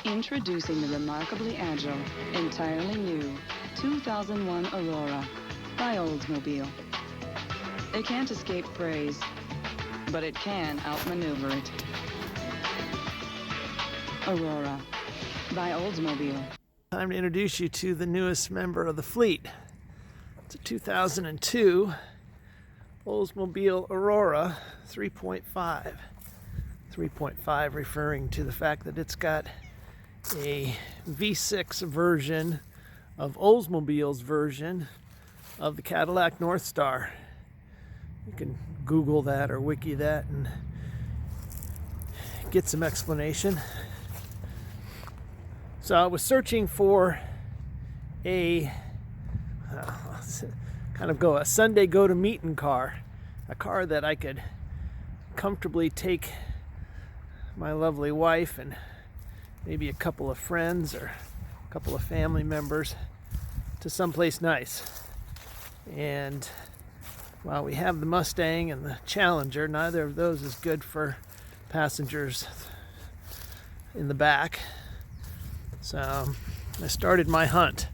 Introducing the remarkably agile, entirely new 2001 Aurora by Oldsmobile. It can't escape praise, but it can outmaneuver it. Aurora by Oldsmobile. Time to introduce you to the newest member of the fleet. It's a 2002 Oldsmobile Aurora 3.5. 3.5 referring to the fact that it's got a V6 version of Oldsmobile's version of the Cadillac North Star. You can Google that or wiki that and get some explanation. So I was searching for a Sunday go to meeting car, a car that I could comfortably take my lovely wife and maybe a couple of friends or a couple of family members to someplace nice. And while we have the Mustang and the Challenger, neither of those is good for passengers in the back. So I started my hunt.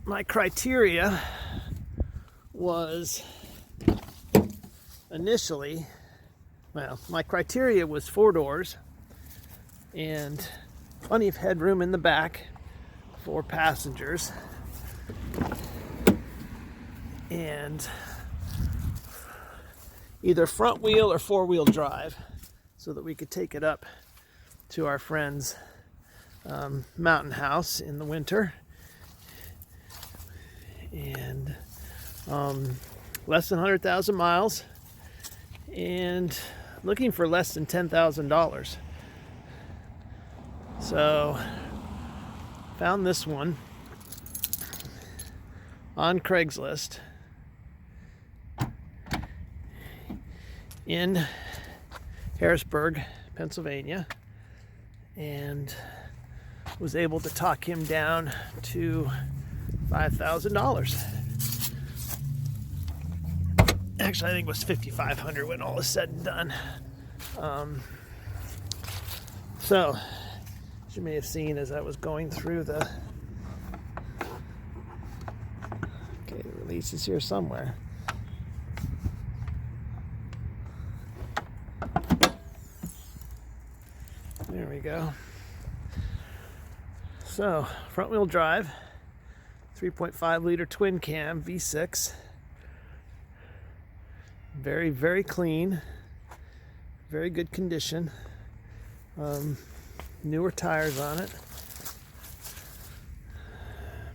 My criteria was initially, my criteria was 4 doors and plenty of headroom in the back for passengers, and either front wheel or 4-wheel drive so that we could take it up to our friend's mountain house in the winter, and less than 100,000 miles, and looking for less than $10,000. So found this one on Craigslist in Harrisburg, Pennsylvania, and was able to talk him down to $5,000. Actually, I think it was $5,500 when all is said and done. So, as you may have seen as I was going through the release is here somewhere. There we go. So, front wheel drive, 3.5 liter twin cam V6. Very, very clean. Very good condition. Newer tires on it.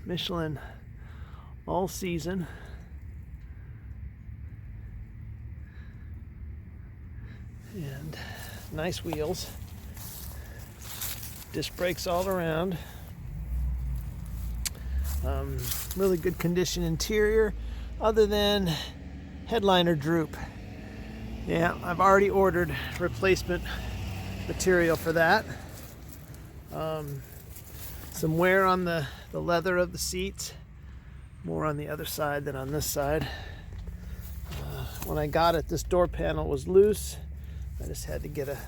Michelin all season. And nice wheels. Disc brakes all around. Really good condition interior, other than headliner droop. Yeah, I've already ordered replacement material for that. Some wear on the leather of the seats, more on the other side than on this side. When I got it, this door panel was loose. I just had to get a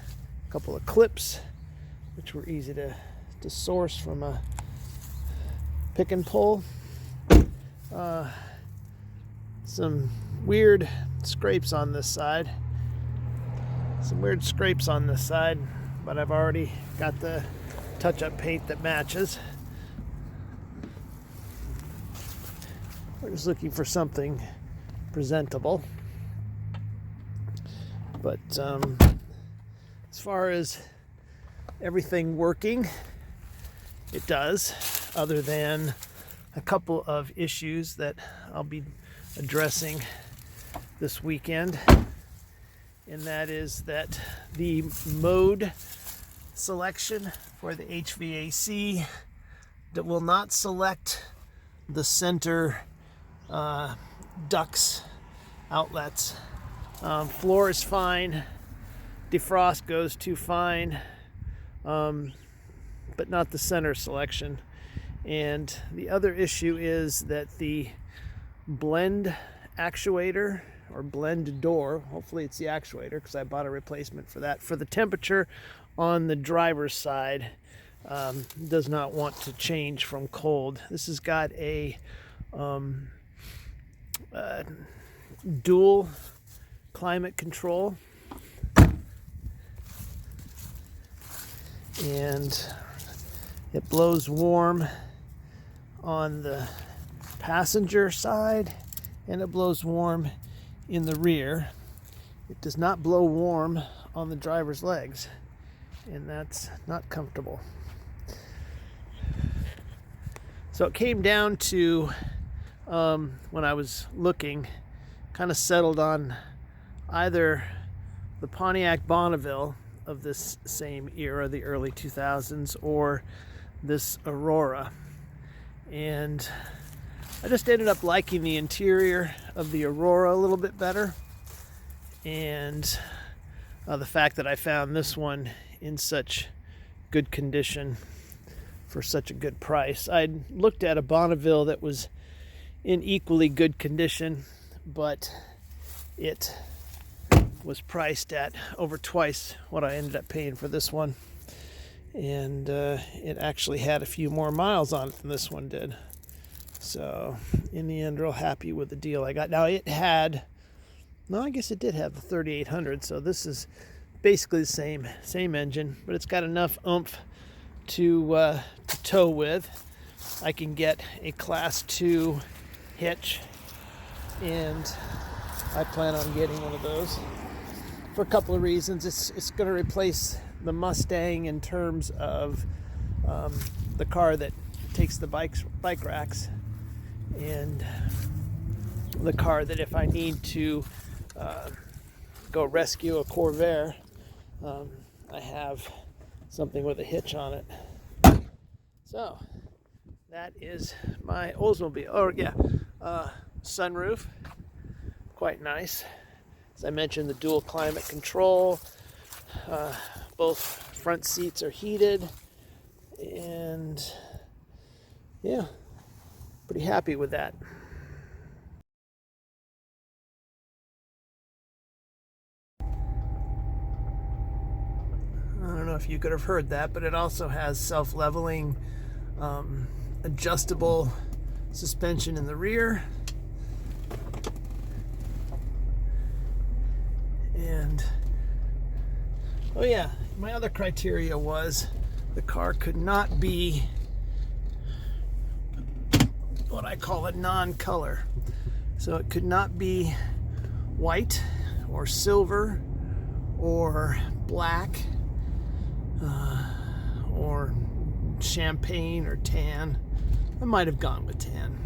couple of clips, which were easy to source from a pick and pull. Some weird scrapes on this side. But I've already got the touch-up paint that matches. We're just looking for something presentable. But as far as everything working, it does, other than a couple of issues that I'll be addressing this weekend. And that is that the mode selection for the HVAC that will not select the center ducts outlets. Floor is fine, defrost goes to fine, but not the center selection. And the other issue is that the blend actuator or blend door. Hopefully it's the actuator, because I bought a replacement for that. For the temperature on the driver's side, does not want to change from cold. This has got a dual climate control, and it blows warm on the passenger side and it blows warm in the rear. It does not blow warm on the driver's legs, and that's not comfortable. So it came down to, when I was looking, kind of settled on either the Pontiac Bonneville of this same era, the early 2000s, or this Aurora. And I just ended up liking the interior of the Aurora a little bit better, and the fact that I found this one in such good condition for such a good price. I'd looked at a Bonneville that was in equally good condition, but it was priced at over twice what I ended up paying for this one, and it actually had a few more miles on it than this one did. So in the end, real happy with the deal I got. Now it had, no, I guess it did have the 3800, so this is basically the same engine, but it's got enough oomph to tow with. I can get a Class 2 hitch, and I plan on getting one of those for a couple of reasons. It's going to replace the Mustang in terms of the car that takes the bike racks, and the car that if I need to go rescue a Corvair, I have something with a hitch on it. So that is my Oldsmobile. Oh yeah, sunroof, quite nice. As I mentioned, the dual climate control. Both front seats are heated, and yeah, pretty happy with that. I don't know if you could have heard that, but it also has self-leveling, adjustable suspension in the rear. And, oh yeah, my other criteria was the car could not be what I call a non-color. So it could not be white or silver or black, or champagne or tan. I might have gone with tan.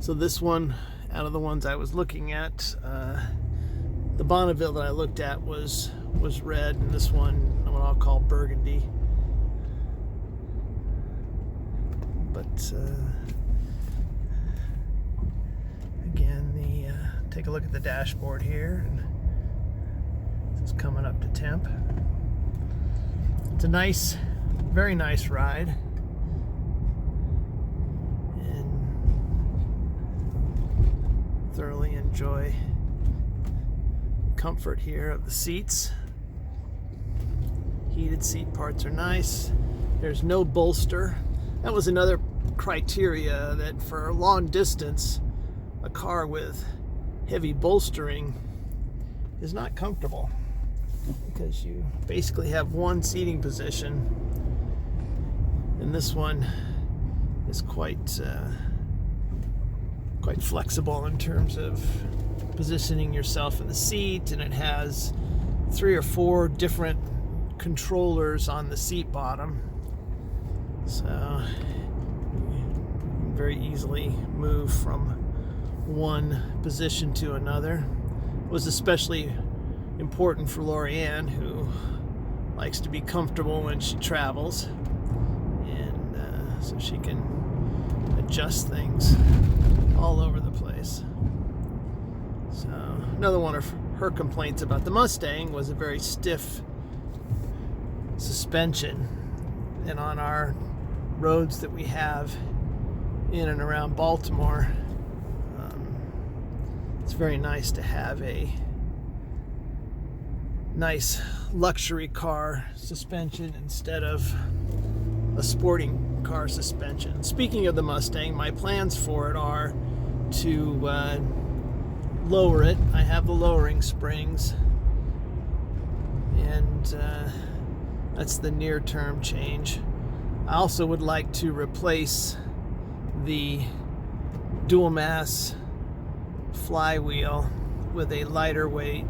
So this one, out of the ones I was looking at, the Bonneville that I looked at was red, and this one, what I'll call burgundy. But again, take a look at the dashboard here. And this is coming up to temp. It's a nice, very nice ride, and thoroughly enjoy comfort here of the seats. Heated seat parts are nice. There's no bolster. That was another criteria, that for a long distance, a car with heavy bolstering is not comfortable, because you basically have one seating position, and this one is quite flexible in terms of positioning yourself in the seat, and it has 3 or 4 different controllers on the seat bottom, so you can very easily move from one position to another. It was especially important for Lorianne, who likes to be comfortable when she travels, and so she can adjust things all over the place. So another one of her complaints about the Mustang was a very stiff suspension, and on our roads that we have in and around Baltimore, it's very nice to have a nice luxury car suspension instead of a sporting car suspension. Speaking of the Mustang, my plans for it are to lower it. I have the lowering springs, and that's the near-term change. I also would like to replace the dual mass flywheel with a lighter weight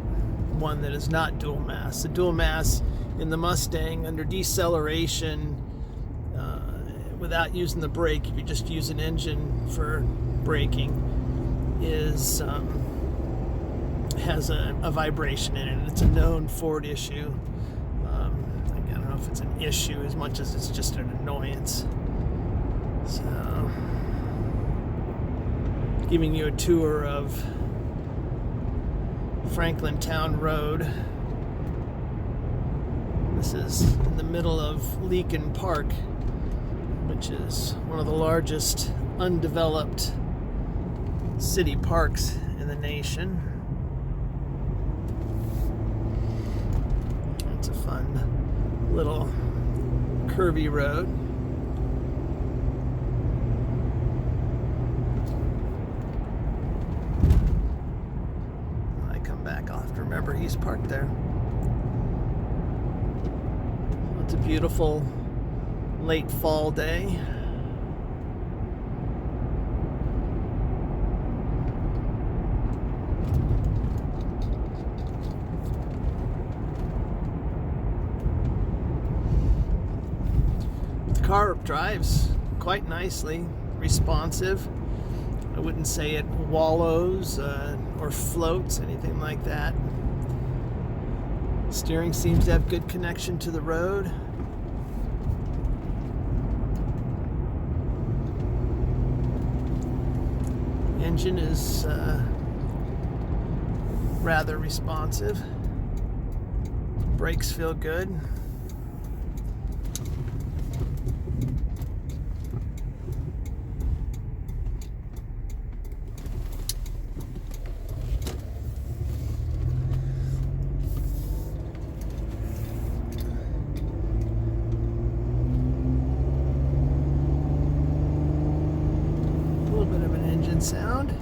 one that is not dual mass. The dual mass in the Mustang, under deceleration, without using the brake, if you just use an engine for braking, has a vibration in it. It's a known Ford issue. I don't know if it's an issue as much as it's just an annoyance. So, giving you a tour of Franklin Town Road. This is in the middle of Leakin Park, which is one of the largest undeveloped city parks in the nation. It's a fun little curvy road. When I come back, I'll have to remember he's parked there. It's a beautiful late fall day. The car drives quite nicely, responsive. I wouldn't say it wallows or floats, anything like that. Steering seems to have good connection to the road. Engine is rather responsive. Brakes feel good. Sound,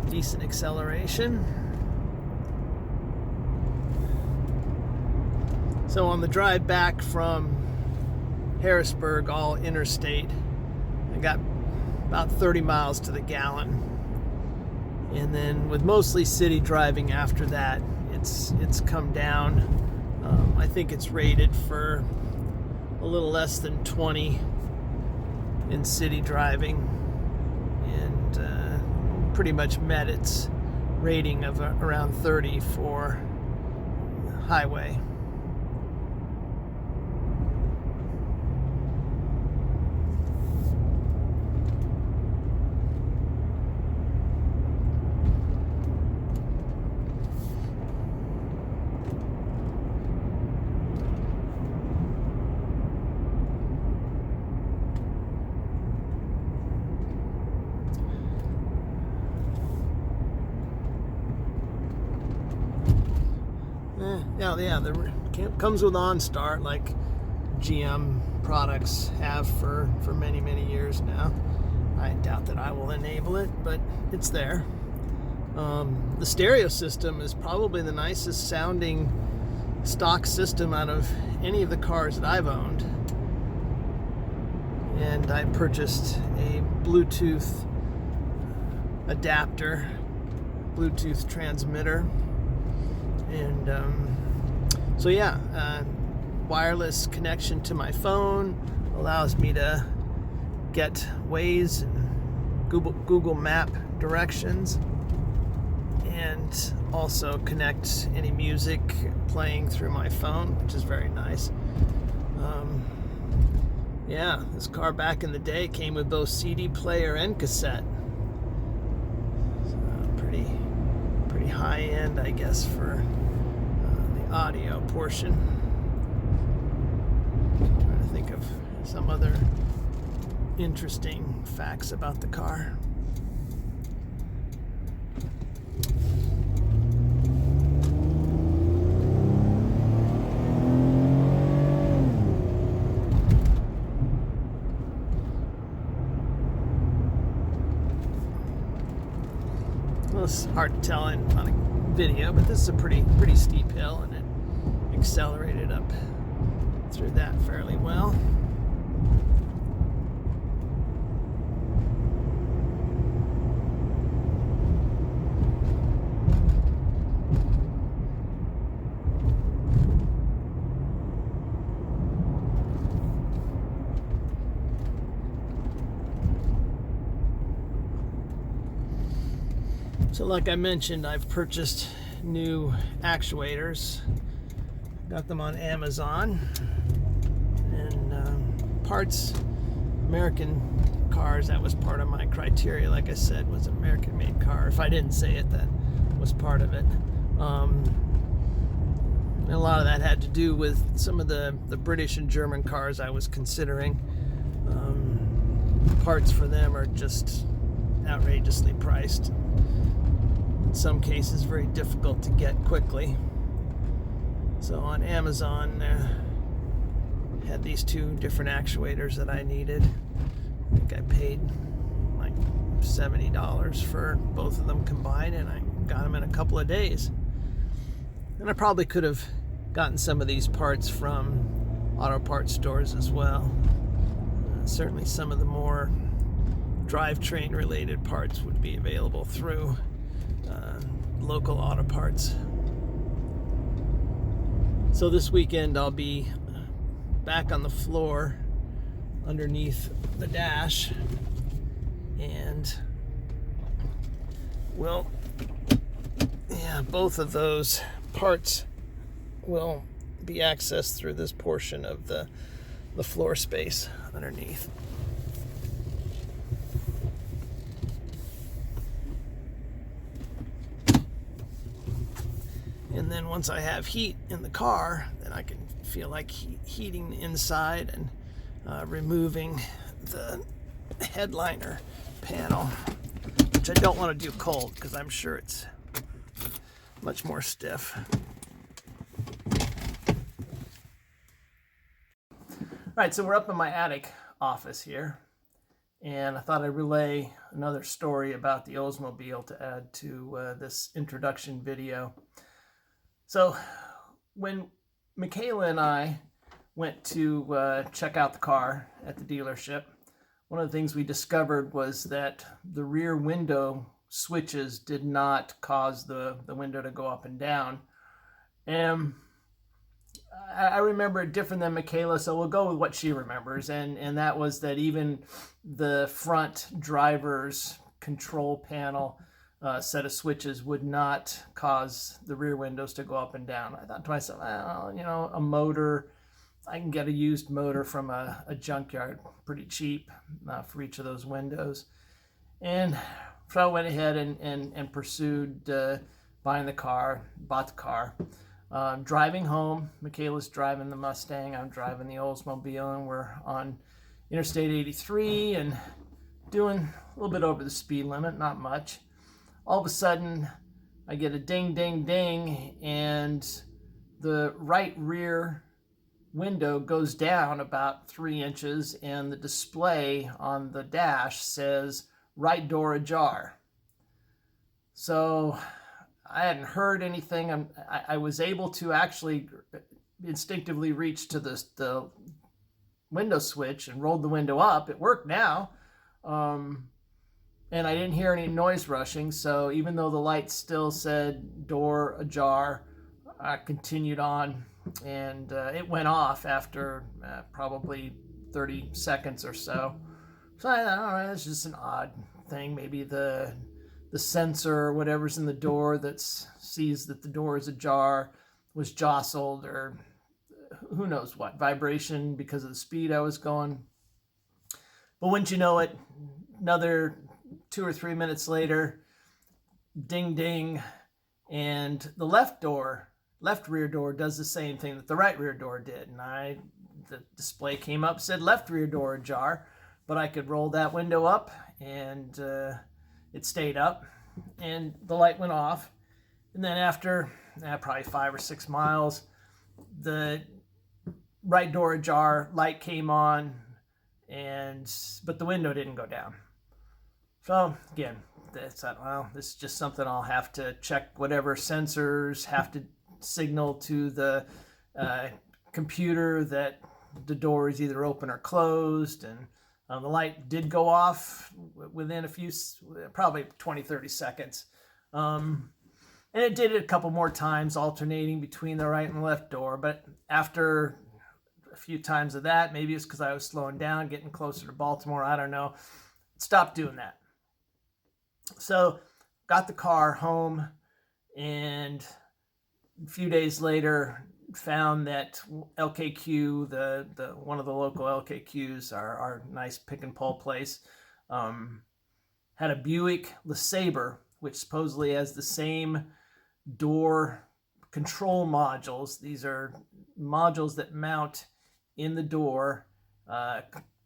decent acceleration. So on the drive back from Harrisburg, all interstate, I got about 30 miles to the gallon, and then with mostly city driving after that, it's come down. I think it's rated for a little less than 20 in city driving, and pretty much met its rating of around 30 for highway. Yeah, comes with OnStart like GM products have for many, many years now. I doubt that I will enable it, but it's there. The stereo system is probably the nicest sounding stock system out of any of the cars that I've owned. And I purchased a Bluetooth adapter, Bluetooth transmitter, and so yeah, wireless connection to my phone allows me to get Waze and Google Map directions, and also connect any music playing through my phone, which is very nice. Yeah, this car back in the day came with both CD player and cassette. So pretty high end, I guess, for the audio portion. I'm trying to think of some other interesting facts about the car. Well, it's hard to tell on a video, but this is a pretty steep hill, and it accelerated up through that fairly well. So like I mentioned, I've purchased new actuators. Got them on Amazon. And parts, American cars, that was part of my criteria. Like I said, was an American made car. If I didn't say it, that was part of it. And a lot of that had to do with some of the British and German cars I was considering. Parts for them are just outrageously priced. In some cases very difficult to get quickly. So on Amazon had these two different actuators that I needed. I think I paid like $70 for both of them combined, and I got them in a couple of days. And I probably could have gotten some of these parts from auto parts stores as well. Certainly some of the more drivetrain related parts would be available through local auto parts. So this weekend I'll be back on the floor underneath the dash, and both of those parts will be accessed through this portion of the floor space underneath. And then once I have heat in the car, then I can feel like heating the inside and removing the headliner panel, which I don't want to do cold because I'm sure it's much more stiff. All right, so we're up in my attic office here, and I thought I'd relay another story about the Oldsmobile to add to this introduction video. So when Michaela and I went to check out the car at the dealership, one of the things we discovered was that the rear window switches did not cause the window to go up and down. And I remember it different than Michaela, so we'll go with what she remembers. And that was that even the front driver's control panel set of switches would not cause the rear windows to go up and down. I thought to myself, well, you know, a motor, I can get a used motor from a junkyard pretty cheap for each of those windows. And so I went ahead and pursued buying the car, bought the car. Driving home, Michaela's driving the Mustang, I'm driving the Oldsmobile, and we're on Interstate 83 and doing a little bit over the speed limit, not much. All of a sudden, I get a ding, ding, ding, and the right rear window goes down about 3 inches, and the display on the dash says right door ajar. So I hadn't heard anything. I was able to actually instinctively reach to the window switch and rolled the window up. It worked now. And I didn't hear any noise rushing, so even though the light still said door ajar, I continued on, and it went off after probably 30 seconds or so. So I thought, all right, it's just an odd thing. Maybe the sensor or whatever's in the door that sees that the door is ajar was jostled, or who knows what, vibration because of the speed I was going. But wouldn't you know it, another 2 or 3 minutes later, ding ding, and the left rear door does the same thing that the right rear door did. And the display came up, said left rear door ajar, but I could roll that window up, and it stayed up, and the light went off. And then after probably 5 or 6 miles, the right door ajar, light came on, but the window didn't go down. So again, this is just something I'll have to check. Whatever sensors have to signal to the computer that the door is either open or closed. And the light did go off within probably 20-30 seconds. And it did it a couple more times, alternating between the right and left door. But after a few times of that, maybe it's because I was slowing down, getting closer to Baltimore, I don't know, stopped doing that. So got the car home, and a few days later found that LKQ, the one of the local LKQs, our nice pick and pull place, had a Buick LeSabre, which supposedly has the same door control modules. These are modules that mount in the door,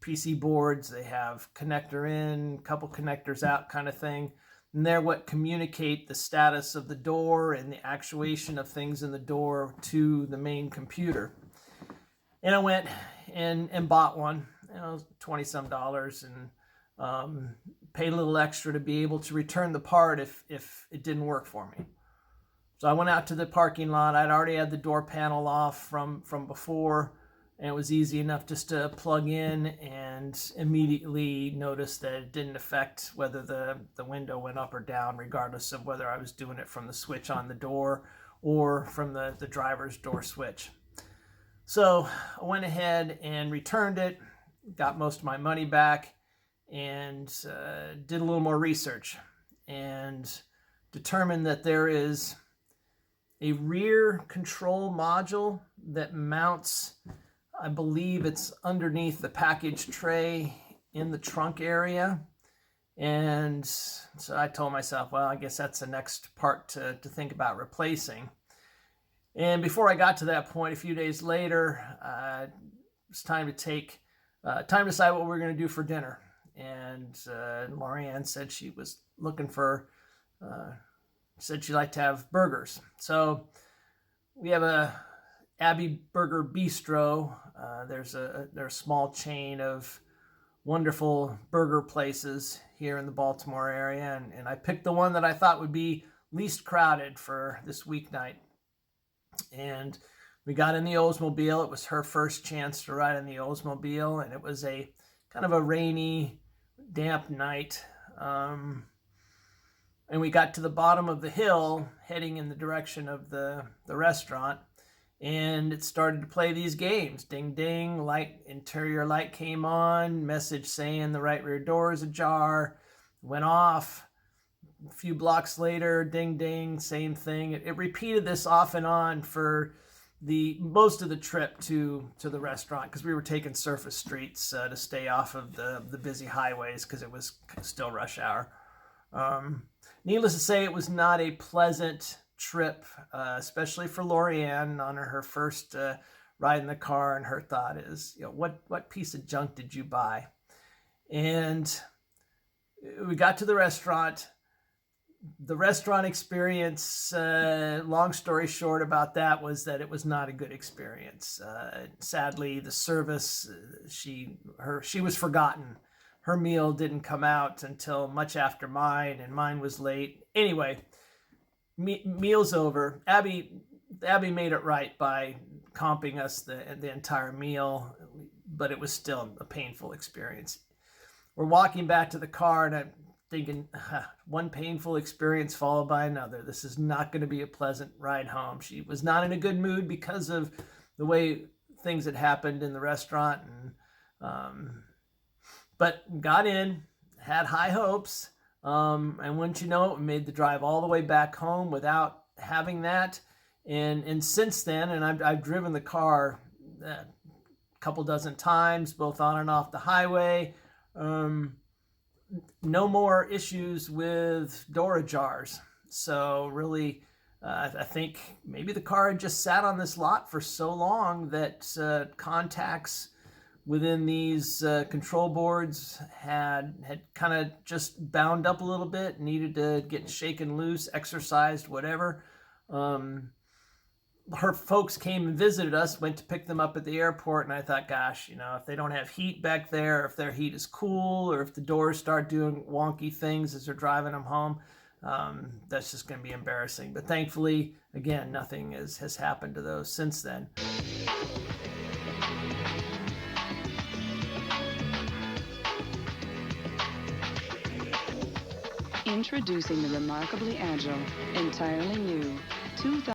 PC boards. They have connector in, couple connectors out kind of thing. And they're what communicate the status of the door and the actuation of things in the door to the main computer. And I went and bought one. It was $20-some, and paid a little extra to be able to return the part if it didn't work for me. So I went out to the parking lot. I'd already had the door panel off from before, and it was easy enough just to plug in, and immediately noticed that it didn't affect whether the window went up or down, regardless of whether I was doing it from the switch on the door or from the driver's door switch. So I went ahead and returned it, got most of my money back, and did a little more research and determined that there is a rear control module that mounts, I believe it's underneath the package tray in the trunk area. And so I told myself, well, I guess that's the next part to think about replacing. And before I got to that point, a few days later, it was time to decide what we were going to do for dinner. And Lorianne said she was looking for, said she'd like to have burgers. So we have a Abbey Burger Bistro. There's a small chain of wonderful burger places here in the Baltimore area, and I picked the one that I thought would be least crowded for this weeknight. And we got in the Oldsmobile. It was her first chance to ride in the Oldsmobile, and it was a kind of a rainy, damp night. And we got to the bottom of the hill, heading in the direction of the restaurant, and it started to play these games. Ding, ding, interior light came on, message saying the right rear door is ajar, went off. A few blocks later, ding, ding, same thing. It repeated this off and on for most of the trip to the restaurant, because we were taking surface streets to stay off of the busy highways, because it was still rush hour. Needless to say, it was not a pleasant trip, especially for Lorianne on her first ride in the car. And her thought is, what piece of junk did you buy? And we got to the restaurant. The restaurant experience, long story short about that, was that it was not a good experience. Sadly, the service, she was forgotten. Her meal didn't come out until much after mine, and mine was late. Anyway, meal's over. Abby made it right by comping us the entire meal, but it was still a painful experience. We're walking back to the car, and I'm thinking, one painful experience followed by another. This is not going to be a pleasant ride home. She was not in a good mood because of the way things had happened in the restaurant, and but got in, had high hopes, and wouldn't you know it, we made the drive all the way back home without having that. And since then, and I've driven the car a couple dozen times, both on and off the highway. No more issues with door ajars. So really, I think maybe the car had just sat on this lot for so long that contacts within these control boards had kind of just bound up a little bit, needed to get shaken loose, exercised, whatever. Her folks came and visited us, went to pick them up at the airport, and I thought, gosh, if they don't have heat back there, if their heat is cool, or if the doors start doing wonky things as they're driving them home, that's just going to be embarrassing. But thankfully, again, nothing has happened to those since then. Introducing the remarkably agile, entirely new 2000